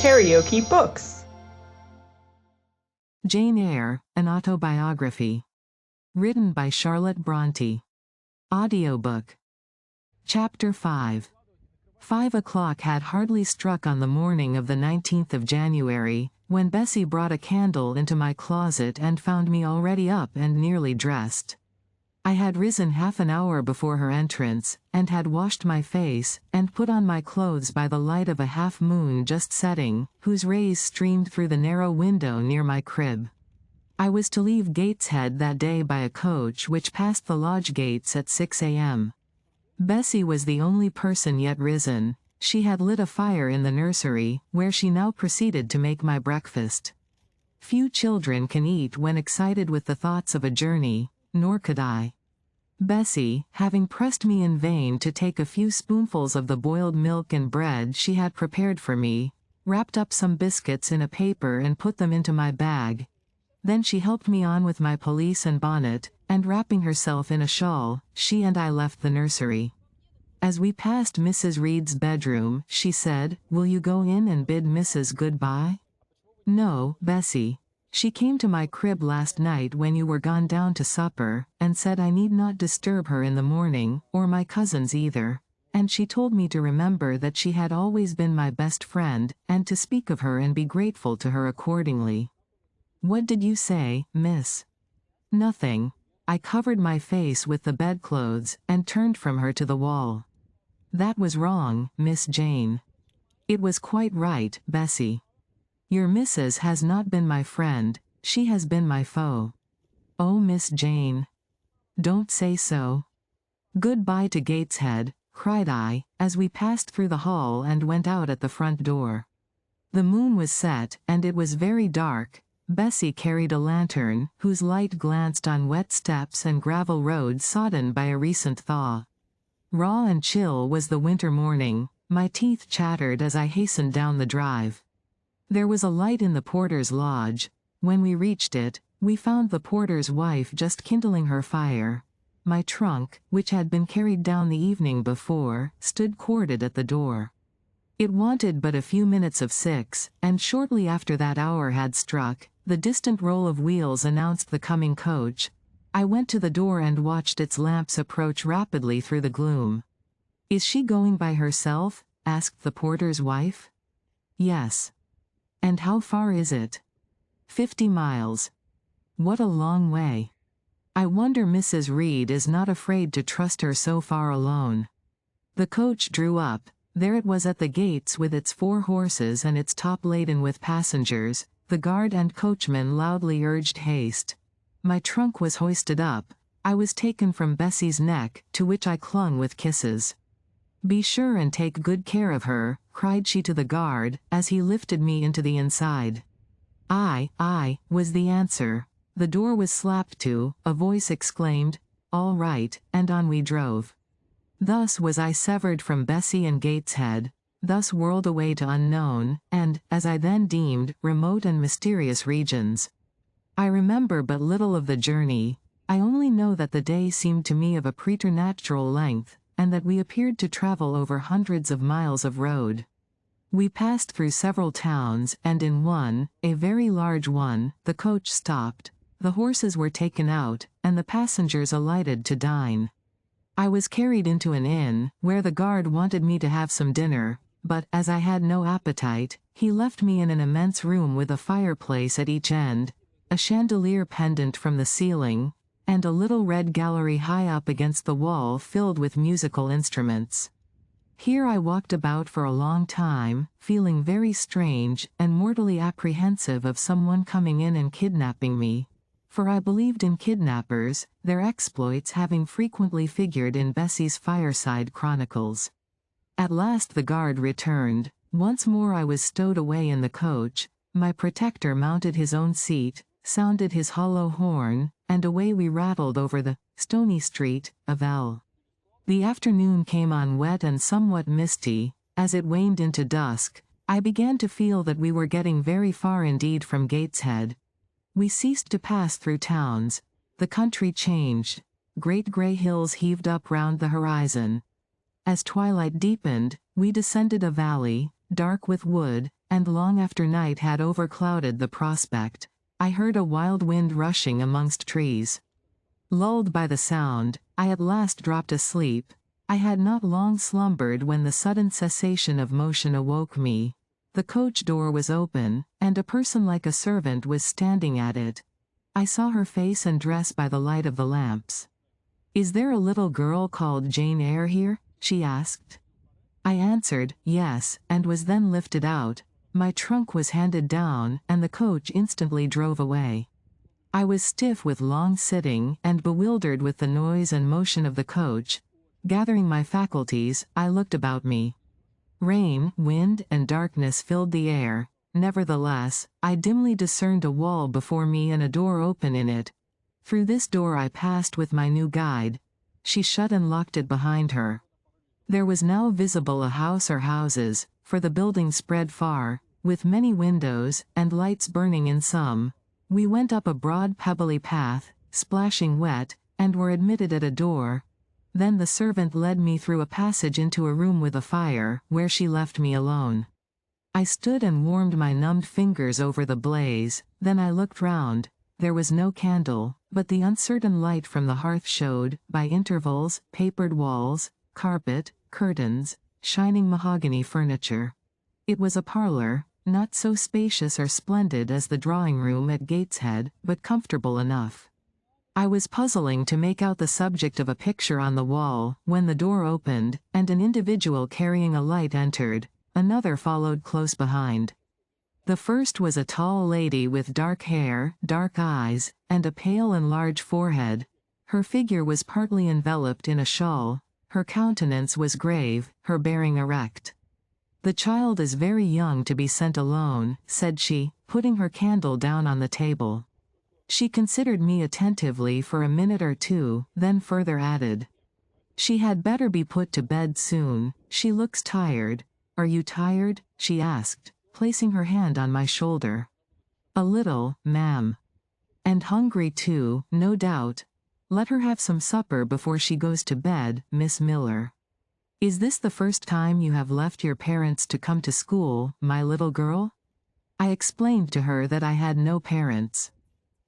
KaraokeBooks. Jane Eyre, an autobiography. Written by Charlotte Brontë. Audiobook. Chapter 5. 5 o'clock had hardly struck on the morning of the 19th of January, when Bessie brought a candle into my closet and found me already up and nearly dressed. I had risen half an hour before her entrance, and had washed my face, and put on my clothes by the light of a half-moon just setting, whose rays streamed through the narrow window near my crib. I was to leave Gateshead that day by a coach which passed the lodge gates at 6 a.m. Bessie was the only person yet risen. She had lit a fire in the nursery, where she now proceeded to make my breakfast. Few children can eat when excited with the thoughts of a journey, nor could I. Bessie, having pressed me in vain to take a few spoonfuls of the boiled milk and bread she had prepared for me, wrapped up some biscuits in a paper and put them into my bag. Then she helped me on with my pelisse and bonnet, and wrapping herself in a shawl, she and I left the nursery. As we passed Mrs. Reed's bedroom, she said, "Will you go in and bid Mrs. good-bye?" "No, Bessie. She came to my crib last night when you were gone down to supper, and said I need not disturb her in the morning, or my cousins either. And she told me to remember that she had always been my best friend, and to speak of her and be grateful to her accordingly." "What did you say, miss?" "Nothing." I covered my face with the bedclothes, and turned from her to the wall. "That was wrong, Miss Jane." "It was quite right, Bessie. Your missus has not been my friend, she has been my foe." "Oh, Miss Jane." "Don't say so." "Good-bye to Gateshead," cried I, as we passed through the hall and went out at the front door. The moon was set, and it was very dark. Bessie carried a lantern, whose light glanced on wet steps and gravel roads sodden by a recent thaw. Raw and chill was the winter morning. My teeth chattered as I hastened down the drive. There was a light in the porter's lodge. When we reached it, we found the porter's wife just kindling her fire. My trunk, which had been carried down the evening before, stood corded at the door. It wanted but a few minutes of 6, and shortly after that hour had struck, the distant roll of wheels announced the coming coach. I went to the door and watched its lamps approach rapidly through the gloom. "Is she going by herself?" asked the porter's wife. "Yes." "And how far is it?" 50 miles. What a long way. I wonder Mrs. Reed is not afraid to trust her so far alone. The coach drew up. There it was at the gates with its 4 horses and its top laden with passengers. The guard and coachman loudly urged haste. My trunk was hoisted up. I was taken from Bessie's neck, to which I clung with kisses. "Be sure and take good care of her," cried she to the guard, as he lifted me into the inside. "Aye," was the answer. The door was slapped to, a voice exclaimed, "All right," and on we drove. Thus was I severed from Bessie and Gateshead, thus whirled away to unknown, and, as I then deemed, remote and mysterious regions. I remember but little of the journey. I only know that the day seemed to me of a preternatural length, and that we appeared to travel over hundreds of miles of road. We passed through several towns, and in one, a very large one, the coach stopped. The horses were taken out, and the passengers alighted to dine. I was carried into an inn, where the guard wanted me to have some dinner, but, as I had no appetite, he left me in an immense room with a fireplace at each end, a chandelier pendant from the ceiling, and a little red gallery high up against the wall filled with musical instruments. Here I walked about for a long time, feeling very strange, and mortally apprehensive of someone coming in and kidnapping me. For I believed in kidnappers, their exploits having frequently figured in Bessie's fireside chronicles. At last the guard returned. Once more I was stowed away in the coach. My protector mounted his own seat, sounded his hollow horn, and away we rattled over the stony street of L. The afternoon came on wet and somewhat misty. As it waned into dusk, I began to feel that we were getting very far indeed from Gateshead. We ceased to pass through towns. The country changed. Great grey hills heaved up round the horizon. As twilight deepened, we descended a valley, dark with wood, and long after night had overclouded the prospect, I heard a wild wind rushing amongst trees. Lulled by the sound, I at last dropped asleep. I had not long slumbered when the sudden cessation of motion awoke me. The coach door was open, and a person like a servant was standing at it. I saw her face and dress by the light of the lamps. "Is there a little girl called Jane Eyre here?" she asked. I answered, yes, and was then lifted out. My trunk was handed down, and the coach instantly drove away. I was stiff with long sitting, and bewildered with the noise and motion of the coach. Gathering my faculties, I looked about me. Rain, wind, and darkness filled the air. Nevertheless, I dimly discerned a wall before me and a door open in it. Through this door I passed with my new guide. She shut and locked it behind her. There was now visible a house or houses, for the building spread far, with many windows, and lights burning in some. We went up a broad pebbly path, splashing wet, and were admitted at a door. Then the servant led me through a passage into a room with a fire, where she left me alone. I stood and warmed my numbed fingers over the blaze, then I looked round. There was no candle, but the uncertain light from the hearth showed, by intervals, papered walls, carpet, curtains, shining mahogany furniture. It was a parlor, not so spacious or splendid as the drawing-room at Gateshead, but comfortable enough. I was puzzling to make out the subject of a picture on the wall, when the door opened, and an individual carrying a light entered. Another followed close behind. The first was a tall lady with dark hair, dark eyes, and a pale and large forehead. Her figure was partly enveloped in a shawl. Her countenance was grave, her bearing erect. "The child is very young to be sent alone," said she, putting her candle down on the table. She considered me attentively for a minute or two, then further added, "She had better be put to bed soon. She looks tired." "Are you tired?" she asked, placing her hand on my shoulder. "A little, ma'am." "And hungry too, no doubt. Let her have some supper before she goes to bed, Miss Miller. Is this the first time you have left your parents to come to school, my little girl?" I explained to her that I had no parents.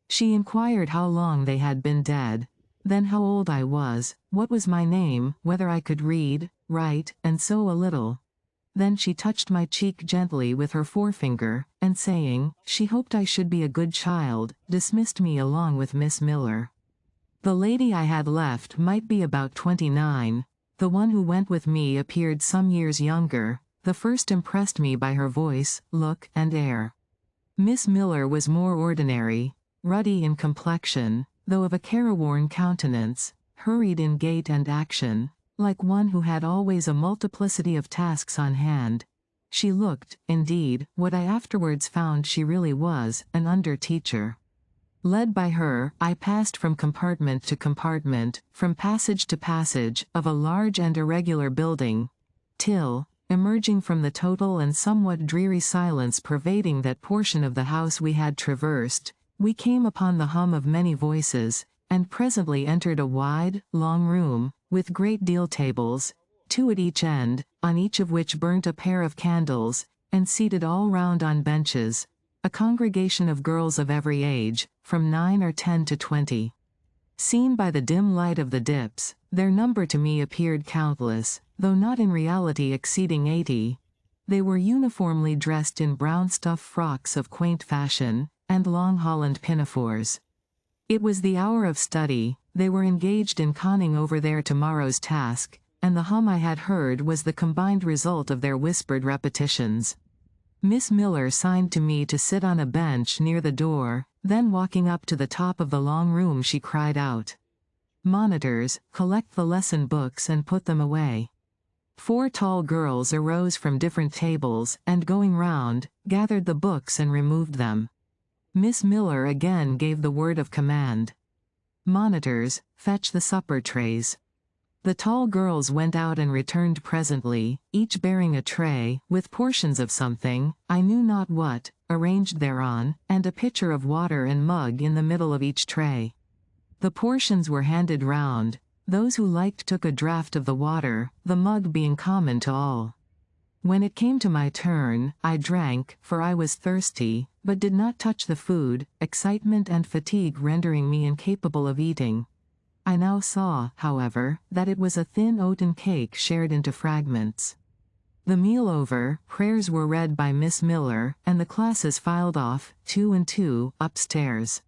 She inquired how long they had been dead, then how old I was, what was my name, whether I could read, write, and sew a little. Then she touched my cheek gently with her forefinger, and saying, she hoped I should be a good child, dismissed me along with Miss Miller. The lady I had left might be about 29. The one who went with me appeared some years younger. The first impressed me by her voice, look, and air. Miss Miller was more ordinary, ruddy in complexion, though of a careworn countenance, hurried in gait and action, like one who had always a multiplicity of tasks on hand. She looked, indeed, what I afterwards found she really was, an under-teacher. Led by her, I passed from compartment to compartment, from passage to passage, of a large and irregular building, till, emerging from the total and somewhat dreary silence pervading that portion of the house we had traversed, we came upon the hum of many voices, and presently entered a wide, long room, with great deal tables, 2 at each end, on each of which burnt a pair of candles, and seated all round on benches, a congregation of girls of every age, from 9 or 10 to 20. Seen by the dim light of the dips, their number to me appeared countless, though not in reality exceeding 80. They were uniformly dressed in brown stuff frocks of quaint fashion, and long holland pinafores. It was the hour of study. They were engaged in conning over their tomorrow's task, and the hum I had heard was the combined result of their whispered repetitions. Miss Miller signed to me to sit on a bench near the door, then walking up to the top of the long room she cried out, "Monitors, collect the lesson books and put them away." 4 tall girls arose from different tables, and going round, gathered the books and removed them. Miss Miller again gave the word of command. "Monitors, fetch the supper trays." The tall girls went out and returned presently, each bearing a tray, with portions of something, I knew not what, arranged thereon, and a pitcher of water and mug in the middle of each tray. The portions were handed round. Those who liked took a draught of the water, the mug being common to all. When it came to my turn, I drank, for I was thirsty, but did not touch the food, excitement and fatigue rendering me incapable of eating. I now saw, however, that it was a thin oaten cake shared into fragments. The meal over, prayers were read by Miss Miller, and the classes filed off, 2 and 2, upstairs.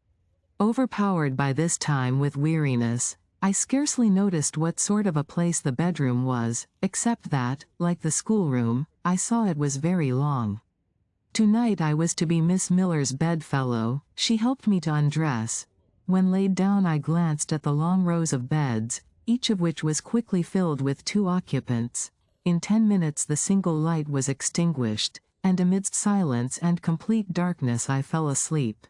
Overpowered by this time with weariness, I scarcely noticed what sort of a place the bedroom was, except that, like the schoolroom, I saw it was very long. Tonight I was to be Miss Miller's bedfellow. She helped me to undress. When laid down I glanced at the long rows of beds, each of which was quickly filled with 2 occupants. In 10 minutes the single light was extinguished, and amidst silence and complete darkness I fell asleep.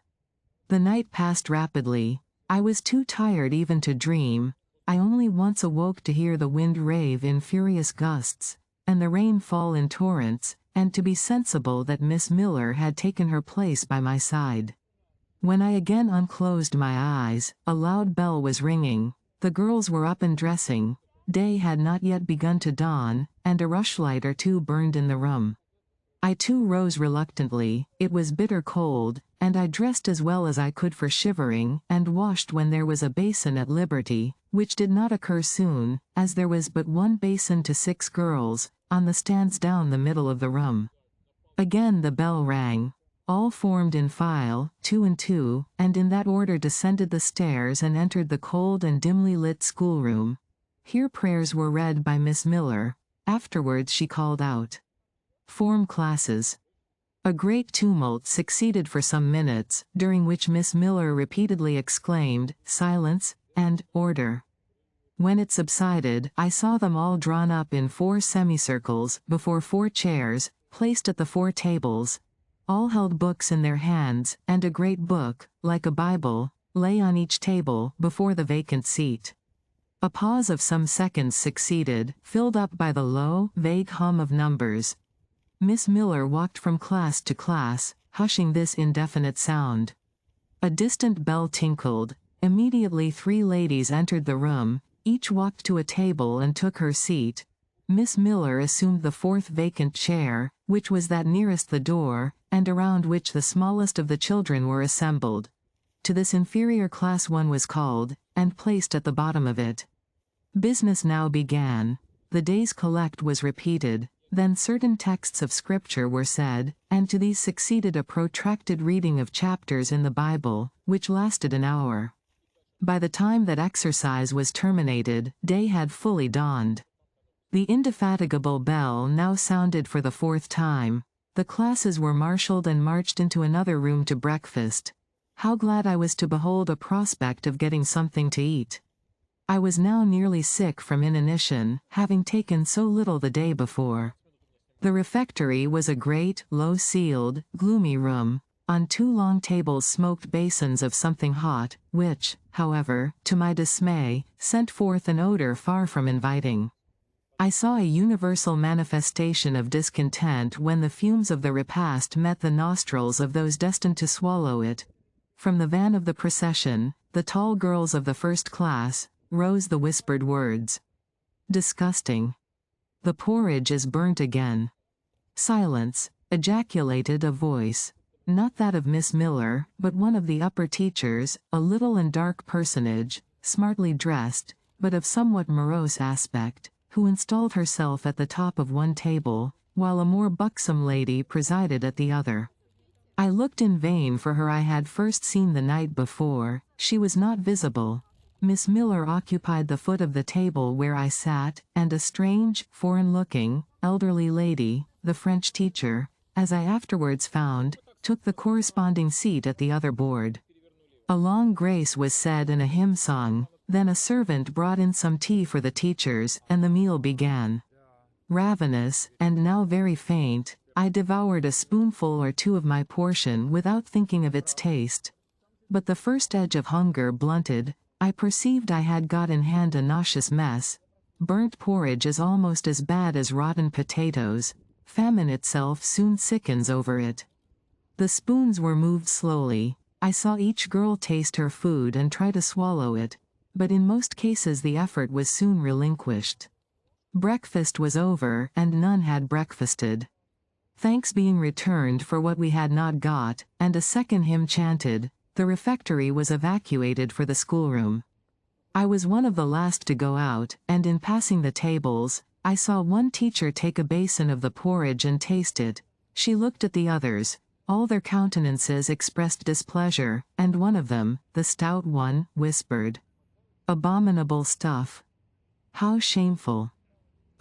The night passed rapidly. I was too tired even to dream. I only once awoke to hear the wind rave in furious gusts, and the rain fall in torrents, and to be sensible that Miss Miller had taken her place by my side. When I again unclosed my eyes, a loud bell was ringing. The girls were up and dressing. Day had not yet begun to dawn, and a rushlight or 2 burned in the room. I too rose reluctantly. It was bitter cold, and I dressed as well as I could for shivering, and washed when there was a basin at liberty, which did not occur soon, as there was but 1 basin to 6 girls, on the stands down the middle of the room. Again the bell rang. All formed in file, 2 and 2, and in that order descended the stairs and entered the cold and dimly lit schoolroom. Here prayers were read by Miss Miller. Afterwards she called out, "Form classes." A great tumult succeeded for some minutes, during which Miss Miller repeatedly exclaimed, "Silence," and "Order." When it subsided, I saw them all drawn up in 4 semicircles, before 4 chairs, placed at the 4 tables. All held books in their hands, and a great book, like a Bible, lay on each table, before the vacant seat. A pause of some seconds succeeded, filled up by the low, vague hum of numbers. Miss Miller walked from class to class, hushing this indefinite sound. A distant bell tinkled. Immediately 3 ladies entered the room. Each walked to a table and took her seat. Miss Miller assumed the 4th vacant chair, which was that nearest the door, and around which the smallest of the children were assembled. To this inferior class one was called, and placed at the bottom of it. Business now began. The day's collect was repeated, then certain texts of Scripture were said, and to these succeeded a protracted reading of chapters in the Bible, which lasted an hour. By the time that exercise was terminated, day had fully dawned. The indefatigable bell now sounded for the 4th time. The classes were marshaled and marched into another room to breakfast. How glad I was to behold a prospect of getting something to eat. I was now nearly sick from inanition, having taken so little the day before. The refectory was a great, low-ceiled, gloomy room. On 2 long tables smoked basins of something hot, which, however, to my dismay, sent forth an odor far from inviting. I saw a universal manifestation of discontent when the fumes of the repast met the nostrils of those destined to swallow it. From the van of the procession, the tall girls of the 1st class, rose the whispered words, "Disgusting. The porridge is burnt again." "Silence," ejaculated a voice. Not that of Miss Miller, but one of the upper teachers, a little and dark personage, smartly dressed, but of somewhat morose aspect, who installed herself at the top of one table, while a more buxom lady presided at the other. I looked in vain for her I had first seen the night before. She was not visible. Miss Miller occupied the foot of the table where I sat, and a strange, foreign-looking, elderly lady, the French teacher, as I afterwards found, took the corresponding seat at the other board. A long grace was said and a hymn sung, then a servant brought in some tea for the teachers, and the meal began. Ravenous, and now very faint, I devoured a spoonful or 2 of my portion without thinking of its taste. But the first edge of hunger blunted. I perceived I had got in hand a nauseous mess. Burnt porridge is almost as bad as rotten potatoes. Famine itself soon sickens over it. The spoons were moved slowly. I saw each girl taste her food and try to swallow it, but in most cases the effort was soon relinquished. Breakfast was over and none had breakfasted. Thanks being returned for what we had not got, and a second hymn chanted, the refectory was evacuated for the schoolroom. I was one of the last to go out, and in passing the tables, I saw one teacher take a basin of the porridge and taste it. She looked at the others. All their countenances expressed displeasure, and one of them, the stout one, whispered, "Abominable stuff. How shameful."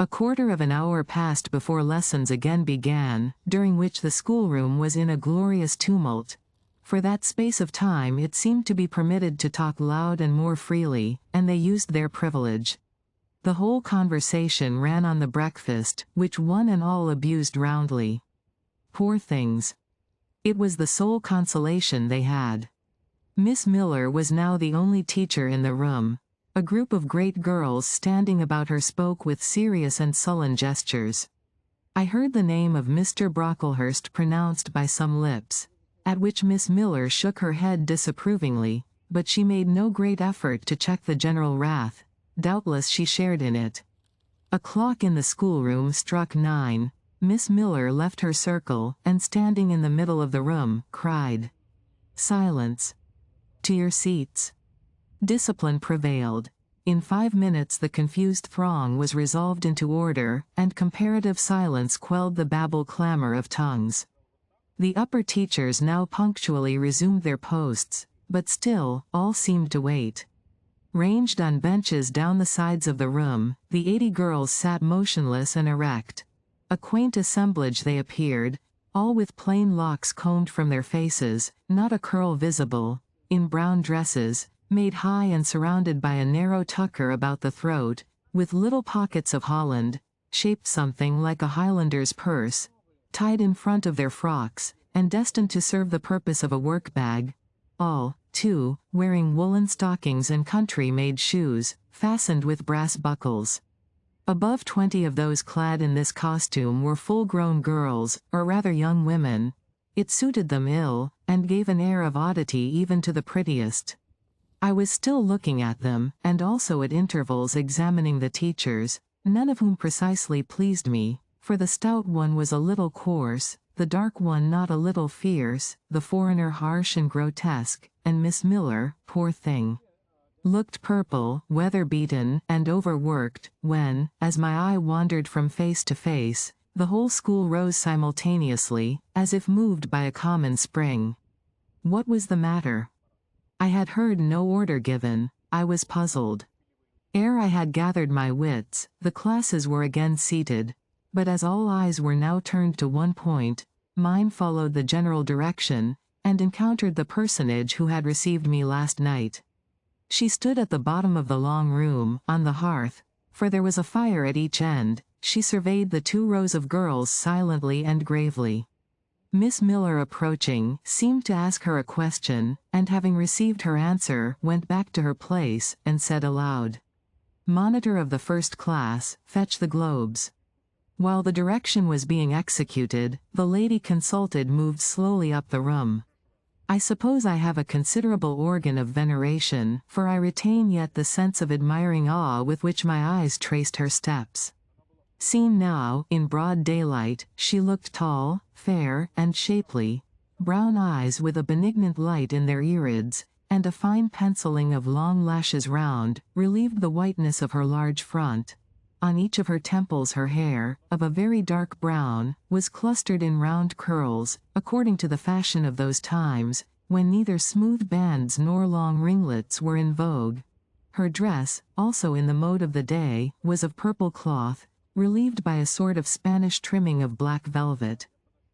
A quarter of an hour passed before lessons again began, during which the schoolroom was in a glorious tumult. For that space of time it seemed to be permitted to talk loud and more freely, and they used their privilege. The whole conversation ran on the breakfast, which one and all abused roundly. Poor things. It was the sole consolation they had. Miss Miller was now the only teacher in the room. A group of great girls standing about her spoke with serious and sullen gestures. I heard the name of Mr. Brocklehurst pronounced by some lips, at which Miss Miller shook her head disapprovingly, but she made no great effort to check the general wrath. Doubtless she shared in it. A clock in the schoolroom struck 9. Miss Miller left her circle, and standing in the middle of the room, cried, "Silence! To your seats!" Discipline prevailed. In 5 minutes the confused throng was resolved into order, and comparative silence quelled the babel clamor of tongues. The upper teachers now punctually resumed their posts, but still, all seemed to wait. Ranged on benches down the sides of the room, the 80 girls sat motionless and erect. A quaint assemblage they appeared, all with plain locks combed from their faces, not a curl visible, in brown dresses, made high and surrounded by a narrow tucker about the throat, with little pockets of holland, shaped something like a Highlander's purse, tied in front of their frocks, and destined to serve the purpose of a work-bag. All, too, wearing woolen stockings and country-made shoes, fastened with brass buckles. Above 20 of those clad in this costume were full-grown girls, or rather young women. It suited them ill, and gave an air of oddity even to the prettiest. I was still looking at them, and also at intervals examining the teachers, none of whom precisely pleased me, for the stout one was a little coarse, the dark one not a little fierce, the foreigner harsh and grotesque, and Miss Miller, poor thing, looked purple, weather-beaten, and overworked, when, as my eye wandered from face to face, the whole school rose simultaneously, as if moved by a common spring. What was the matter? I had heard no order given. I was puzzled. Ere I had gathered my wits, the classes were again seated, but as all eyes were now turned to one point, mine followed the general direction, and encountered the personage who had received me last night. She stood at the bottom of the long room, on the hearth, for there was a fire at each end. She surveyed the 2 rows of girls silently and gravely. Miss Miller, approaching, seemed to ask her a question, and having received her answer, went back to her place, and said aloud, "Monitor of the first class, fetch the globes." While the direction was being executed, the lady consulted moved slowly up the room. I suppose I have a considerable organ of veneration, for I retain yet the sense of admiring awe with which my eyes traced her steps. Seen now, in broad daylight, she looked tall, fair, and shapely, brown eyes with a benignant light in their irids, and a fine penciling of long lashes round, relieved the whiteness of her large front. On each of her temples her hair, of a very dark brown, was clustered in round curls, according to the fashion of those times, when neither smooth bands nor long ringlets were in vogue. Her dress, also in the mode of the day, was of purple cloth, relieved by a sort of Spanish trimming of black velvet.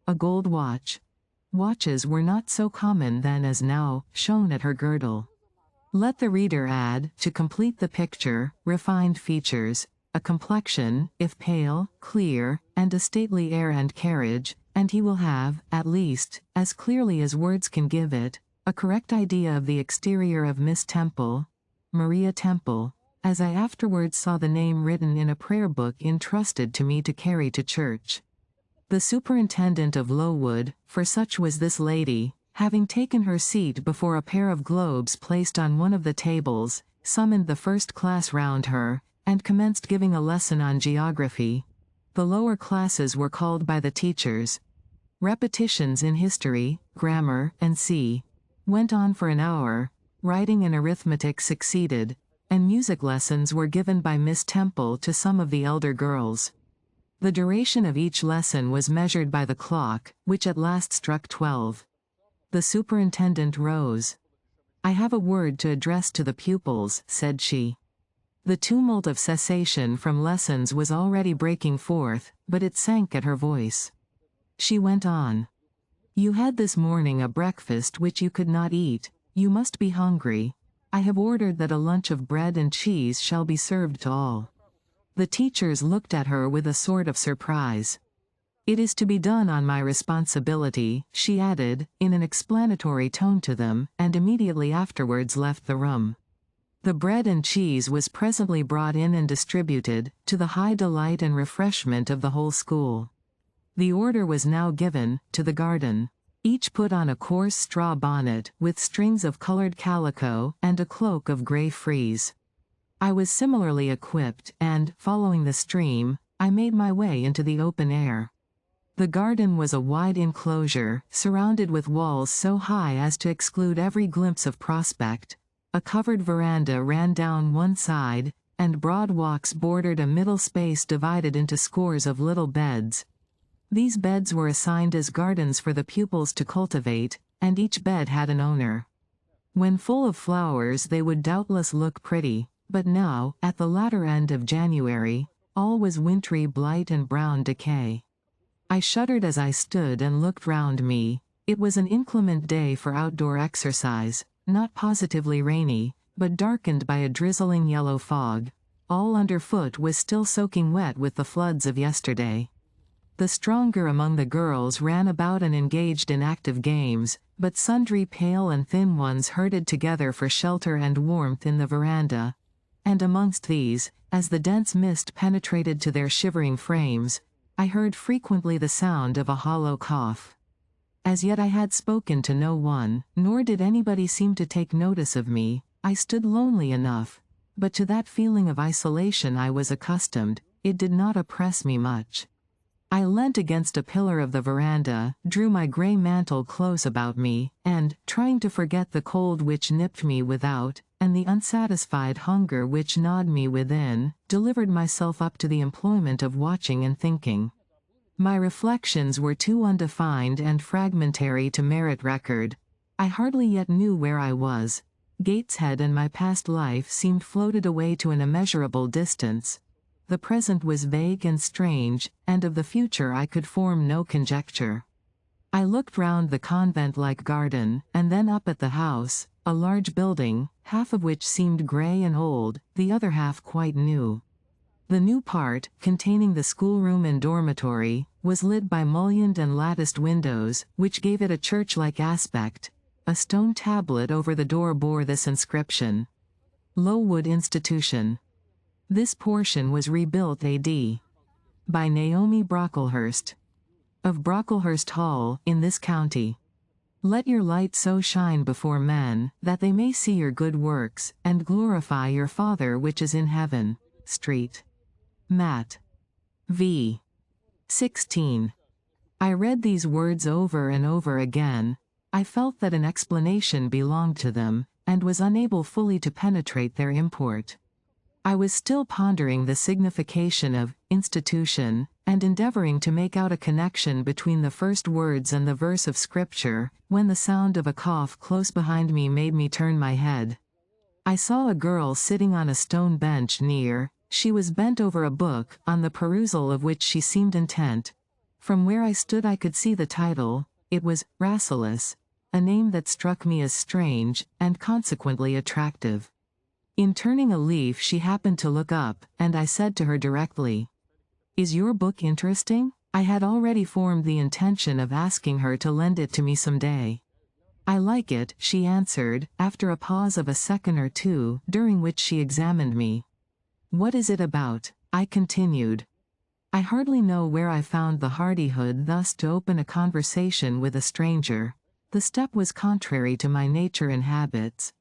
A gold watch. Watches were not so common then as now, shone at her girdle. Let the reader add, to complete the picture, refined features, a complexion, if pale, clear, and a stately air and carriage, and he will have, at least, as clearly as words can give it, a correct idea of the exterior of Miss Temple, Maria Temple, as I afterwards saw the name written in a prayer book entrusted to me to carry to church. The superintendent of Lowood, for such was this lady, having taken her seat before a pair of globes placed on one of the tables, summoned the first class round her, and commenced giving a lesson on geography. The lower classes were called by the teachers. Repetitions in history, grammar, and went on for an hour. Writing and arithmetic succeeded, and music lessons were given by Miss Temple to some of the elder girls. The duration of each lesson was measured by the clock, which at last struck 12. The superintendent rose. "I have a word to address to the pupils," said she. The tumult of cessation from lessons was already breaking forth, but it sank at her voice. She went on. "You had this morning a breakfast which you could not eat. You must be hungry. I have ordered that a lunch of bread and cheese shall be served to all." The teachers looked at her with a sort of surprise. "It is to be done on my responsibility," she added, in an explanatory tone to them, and immediately afterwards left the room. The bread and cheese was presently brought in and distributed, to the high delight and refreshment of the whole school. The order was now given, to the garden. Each put on a coarse straw bonnet, with strings of colored calico, and a cloak of gray frieze. I was similarly equipped, and, following the stream, I made my way into the open air. The garden was a wide enclosure, surrounded with walls so high as to exclude every glimpse of prospect. A covered veranda ran down one side, and broad walks bordered a middle space divided into scores of little beds. These beds were assigned as gardens for the pupils to cultivate, and each bed had an owner. When full of flowers they would doubtless look pretty, but now, at the latter end of January, all was wintry blight and brown decay. I shuddered as I stood and looked round me. It was an inclement day for outdoor exercise, not positively rainy, but darkened by a drizzling yellow fog. All underfoot was still soaking wet with the floods of yesterday. The stronger among the girls ran about and engaged in active games, but sundry pale and thin ones herded together for shelter and warmth in the veranda. And amongst these, as the dense mist penetrated to their shivering frames, I heard frequently the sound of a hollow cough. As yet I had spoken to no one, nor did anybody seem to take notice of me. I stood lonely enough, but to that feeling of isolation I was accustomed. It did not oppress me much. I leant against a pillar of the veranda, drew my gray mantle close about me, and, trying to forget the cold which nipped me without, and the unsatisfied hunger which gnawed me within, delivered myself up to the employment of watching and thinking. My reflections were too undefined and fragmentary to merit record. I hardly yet knew where I was. Gateshead and my past life seemed floated away to an immeasurable distance. The present was vague and strange, and of the future I could form no conjecture. I looked round the convent-like garden, and then up at the house, a large building, half of which seemed grey and old, the other half quite new. The new part, containing the schoolroom and dormitory, was lit by mullioned and latticed windows, which gave it a church-like aspect. A stone tablet over the door bore this inscription: Lowood Institution. This portion was rebuilt A.D. by Naomi Brocklehurst, of Brocklehurst Hall, in this county. Let your light so shine before men, that they may see your good works, and glorify your Father which is in heaven. Street. Matt. v. 16. I read these words over and over again. I felt that an explanation belonged to them, and was unable fully to penetrate their import. I was still pondering the signification of institution, and endeavoring to make out a connection between the first words and the verse of Scripture, when the sound of a cough close behind me made me turn my head. I saw a girl sitting on a stone bench near. She was bent over a book, on the perusal of which she seemed intent. From where I stood I could see the title. It was Rasselas, a name that struck me as strange, and consequently attractive. In turning a leaf she happened to look up, and I said to her directly, "Is your book interesting?" I had already formed the intention of asking her to lend it to me some day. "I like it," she answered, after a pause of a second or two, during which she examined me. "What is it about?" I continued. I hardly know where I found the hardihood thus to open a conversation with a stranger. The step was contrary to my nature and habits.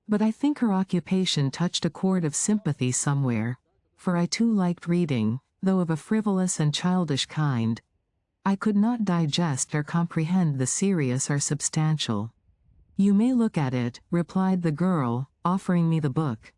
But I think her occupation touched a chord of sympathy somewhere. for I too liked reading, though of a frivolous and childish kind. I could not digest or comprehend the serious or substantial. "You may look at it," replied the girl, offering me the book.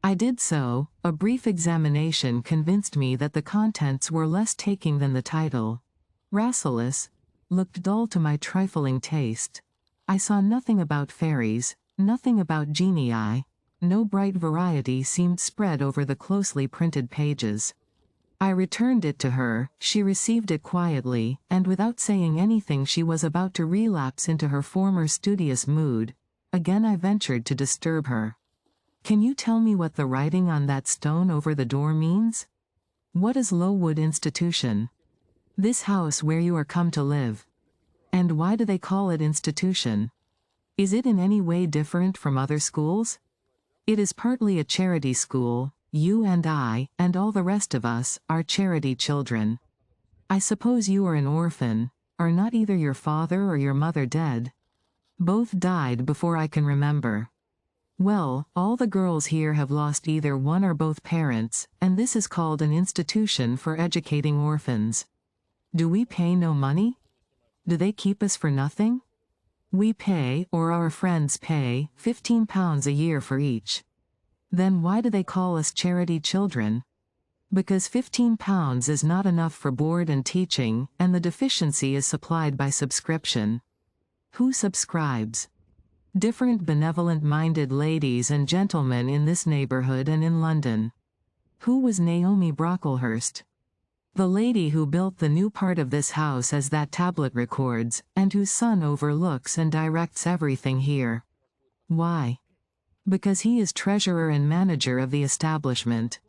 I did so. A brief examination convinced me that the contents were less taking than the title. Rasselas looked dull to my trifling taste. I saw nothing about fairies, nothing about genii, no bright variety seemed spread over the closely printed pages. I returned it to her, she received it quietly, and without saying anything she was about to relapse into her former studious mood. Again I ventured to disturb her. "Can you tell me what the writing on that stone over the door means? What is Lowood Institution? This house where you are come to live. And why do they call it institution? Is it in any way different from other schools? It is partly a charity school. You and I, and all the rest of us, are charity children. I suppose you are an orphan. Are not either your father or your mother dead? Both died before I can remember. Well, all the girls here have lost either one or both parents, and this is called an institution for educating orphans. Do we pay no money? Do they keep us for nothing? We pay, or our friends pay, £15 a year for each. Then why do they call us charity children? Because £15 is not enough for board and teaching, and the deficiency is supplied by subscription. Who subscribes? Different benevolent-minded ladies and gentlemen in this neighborhood and in London. Who was Naomi Brocklehurst? The lady who built the new part of this house as that tablet records, and whose son overlooks and directs everything here. Why? Because he is treasurer and manager of the establishment.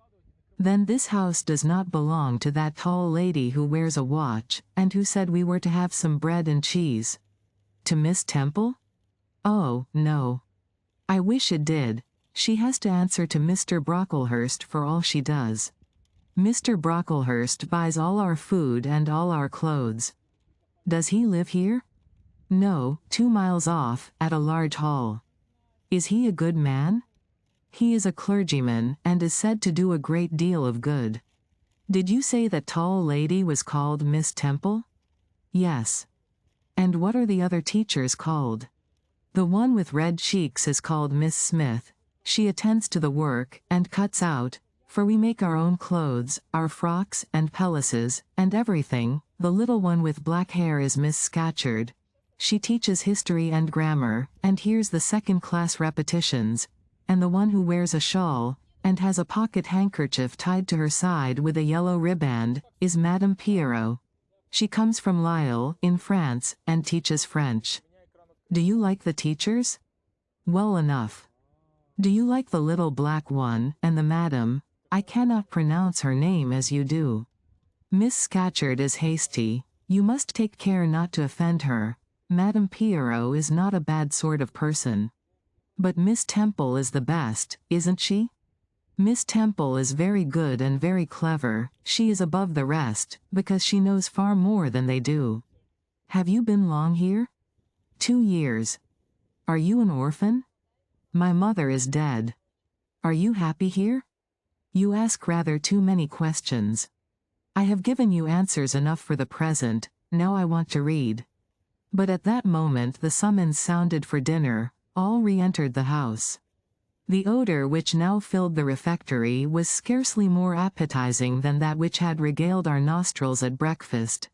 Then this house does not belong to that tall lady who wears a watch, and who said we were to have some bread and cheese. To Miss Temple? Oh, no. I wish it did. She has to answer to Mr. Brocklehurst for all she does. Mr. Brocklehurst buys all our food and all our clothes. Does he live here? No, 2 miles off, at a large hall. Is he a good man? He is a clergyman, and is said to do a great deal of good. Did you say that tall lady was called Miss Temple? Yes. And what are the other teachers called? The one with red cheeks is called Miss Smith. She attends to the work, and cuts out, for we make our own clothes, our frocks and pelisses, and everything. The little one with black hair is Miss Scatcherd. She teaches history and grammar, and hears the second-class repetitions. And the one who wears a shawl, and has a pocket handkerchief tied to her side with a yellow riband, is Madame Pierrot. She comes from Lille, in France, and teaches French. Do you like the teachers? Well enough. Do you like the little black one, and the madam? I cannot pronounce her name as you do. Miss Scatcherd is hasty. You must take care not to offend her. Madame Pierrot is not a bad sort of person. But Miss Temple is the best, isn't she? Miss Temple is very good and very clever. She is above the rest, because she knows far more than they do. Have you been long here? 2 years. Are you an orphan? My mother is dead. Are you happy here? You ask rather too many questions. I have given you answers enough for the present, now I want to read. But at that moment the summons sounded for dinner. All re-entered the house. The odor which now filled the refectory was scarcely more appetizing than that which had regaled our nostrils at breakfast.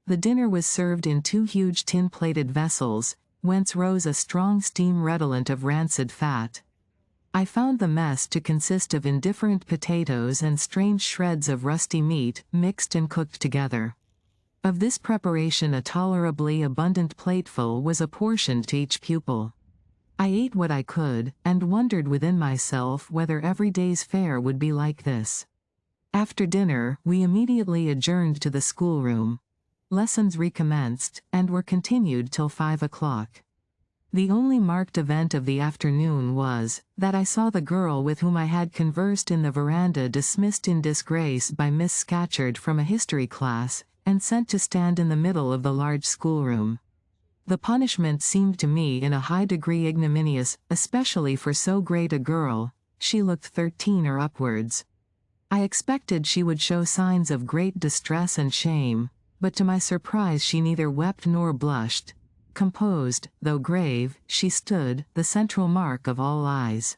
The dinner was served in 2 huge tin-plated vessels, whence rose a strong steam redolent of rancid fat. I found the mess to consist of indifferent potatoes and strange shreds of rusty meat, mixed and cooked together. Of this preparation a tolerably abundant plateful was apportioned to each pupil. I ate what I could, and wondered within myself whether every day's fare would be like this. After dinner, we immediately adjourned to the schoolroom. Lessons recommenced, and were continued till 5 o'clock. The only marked event of the afternoon was, that I saw the girl with whom I had conversed in the veranda dismissed in disgrace by Miss Scatcherd from a history class, and sent to stand in the middle of the large schoolroom. The punishment seemed to me in a high degree ignominious, especially for so great a girl. She looked 13 or upwards. I expected she would show signs of great distress and shame, but to my surprise she neither wept nor blushed. Composed, though grave, she stood, the central mark of all eyes.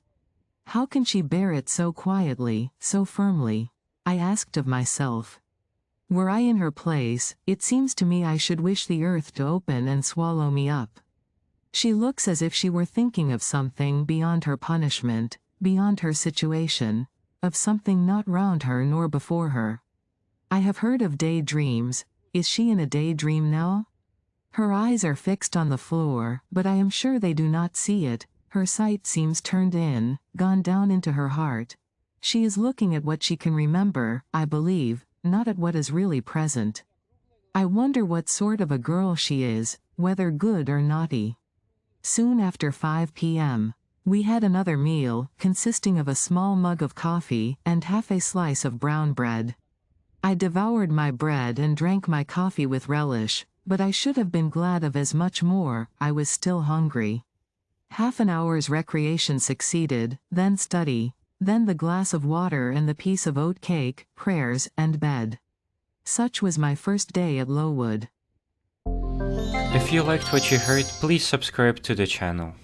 How can she bear it so quietly, so firmly? I asked of myself. Were I in her place, it seems to me I should wish the earth to open and swallow me up. She looks as if she were thinking of something beyond her punishment, beyond her situation, of something not round her nor before her. I have heard of daydreams. Is she in a daydream now? Her eyes are fixed on the floor, but I am sure they do not see it. Her sight seems turned in, gone down into her heart. She is looking at what she can remember, I believe, not at what is really present. I wonder what sort of a girl she is, whether good or naughty. Soon after 5 p.m., we had another meal, consisting of a small mug of coffee and half a slice of brown bread. I devoured my bread and drank my coffee with relish, but I should have been glad of as much more. I was still hungry. Half an hour's recreation succeeded, then study, then the glass of water and the piece of oat cake, prayers, and bed. Such was my first day at Lowood. If you liked what you heard, please subscribe to the channel.